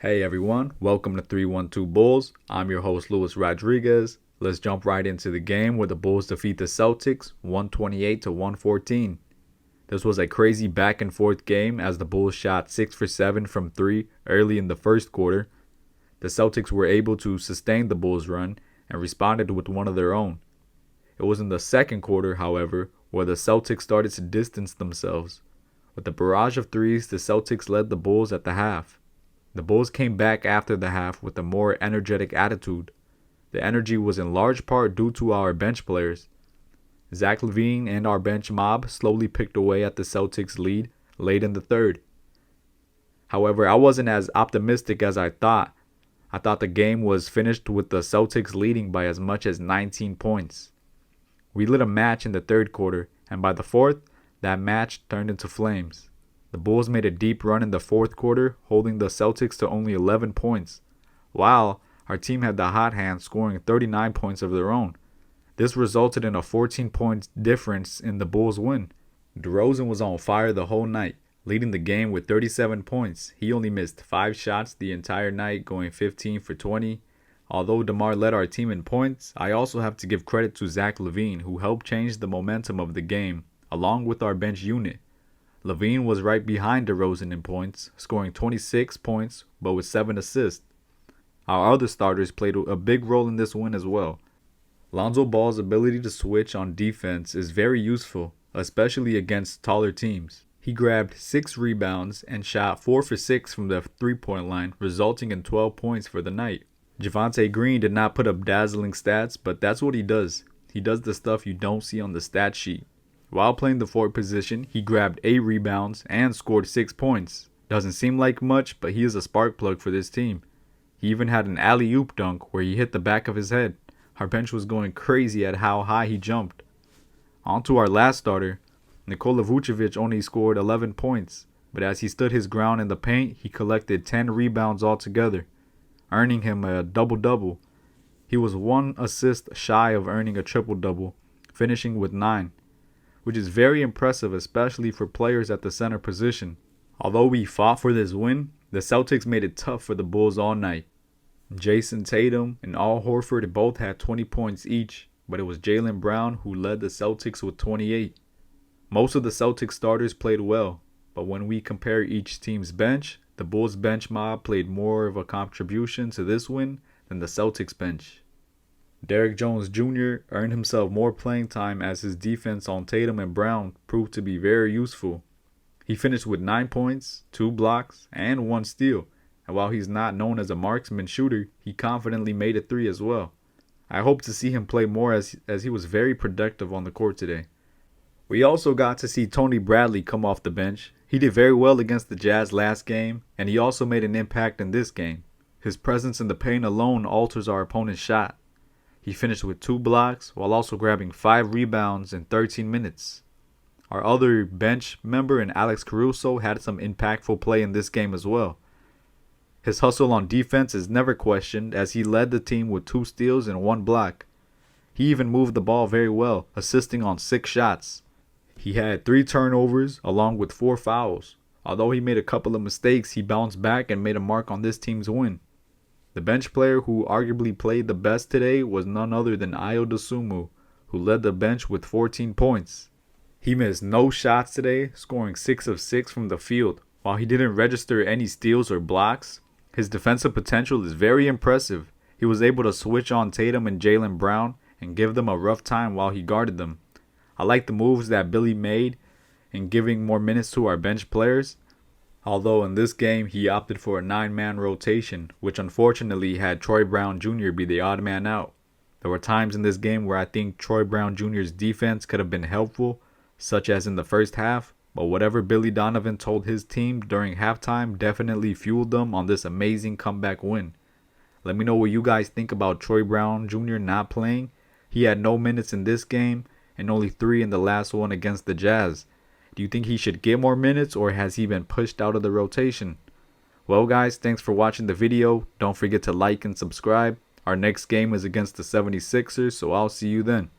Hey everyone, welcome to 312 Bulls. I'm your host Luis Rodriguez. Let's jump right into the game where the Bulls defeat the Celtics 128 to 114. This was a crazy back and forth game as the Bulls shot 6 for 7 from 3 early in the first quarter. The Celtics were able to sustain the Bulls' run and responded with one of their own. It was in the second quarter, however, where the Celtics started to distance themselves. With a barrage of threes, the Celtics led the Bulls at the half. The Bulls came back after the half with a more energetic attitude. The energy was in large part due to our bench players. Zach LaVine and our bench mob slowly picked away at the Celtics' lead late in the third. However, I wasn't as optimistic as I thought. I thought the game was finished with the Celtics leading by as much as 19 points. We lit a match in the third quarter, and by the fourth, that match turned into flames. The Bulls made a deep run in the fourth quarter, holding the Celtics to only 11 points, while our team had the hot hand scoring 39 points of their own. This resulted in a 14-point difference in the Bulls' win. DeRozan was on fire the whole night, leading the game with 37 points. He only missed 5 shots the entire night, going 15 for 20. Although DeMar led our team in points, I also have to give credit to Zach LaVine, who helped change the momentum of the game, along with our bench unit. LaVine was right behind DeRozan in points, scoring 26 points, but with 7 assists. Our other starters played a big role in this win as well. Lonzo Ball's ability to switch on defense is very useful, especially against taller teams. He grabbed 6 rebounds and shot 4 for 6 from the three-point line, resulting in 12 points for the night. Javonte Green did not put up dazzling stats, but that's what he does. He does the stuff you don't see on the stat sheet. While playing the forward position, he grabbed 8 rebounds and scored 6 points. Doesn't seem like much, but he is a spark plug for this team. He even had an alley-oop dunk where he hit the back of his head. Our bench was going crazy at how high he jumped. On to our last starter. Nikola Vucevic only scored 11 points, but as he stood his ground in the paint, he collected 10 rebounds altogether, earning him a double-double. He was 1 assist shy of earning a triple-double, finishing with 9. Which is very impressive, especially for players at the center position. Although we fought for this win, the Celtics made it tough for the Bulls all night. Jason Tatum and Al Horford both had 20 points each, but it was Jaylen Brown who led the Celtics with 28. Most of the Celtics starters played well, but when we compare each team's bench, the Bulls bench mob played more of a contribution to this win than the Celtics bench. Derrick Jones Jr. earned himself more playing time as his defense on Tatum and Brown proved to be very useful. He finished with 9 points, 2 blocks, and 1 steal, and while he's not known as a marksman shooter, he confidently made a 3 as well. I hope to see him play more as he was very productive on the court today. We also got to see Tony Bradley come off the bench. He did very well against the Jazz last game, and he also made an impact in this game. His presence in the paint alone alters our opponent's shot. He finished with 2 blocks while also grabbing 5 rebounds in 13 minutes. Our other bench member in Alex Caruso had some impactful play in this game as well. His hustle on defense is never questioned as he led the team with 2 steals and 1 block. He even moved the ball very well, assisting on 6 shots. He had 3 turnovers along with 4 fouls. Although he made a couple of mistakes, he bounced back and made a mark on this team's win. The bench player who arguably played the best today was none other than Ayo Dosunmu, who led the bench with 14 points. He missed no shots today, scoring 6 of 6 from the field. While he didn't register any steals or blocks, his defensive potential is very impressive. He was able to switch on Tatum and Jaylen Brown and give them a rough time while he guarded them. I like the moves that Billy made in giving more minutes to our bench players. Although in this game he opted for a 9-man rotation, which unfortunately had Troy Brown Jr. be the odd man out. There were times in this game where I think Troy Brown Jr.'s defense could have been helpful, such as in the first half, but whatever Billy Donovan told his team during halftime definitely fueled them on this amazing comeback win. Let me know what you guys think about Troy Brown Jr. not playing. He had no minutes in this game and only 3 in the last one against the Jazz. Do you think he should get more minutes, or has he been pushed out of the rotation? Well guys, thanks for watching the video. Don't forget to like and subscribe. Our next game is against the 76ers, so I'll see you then.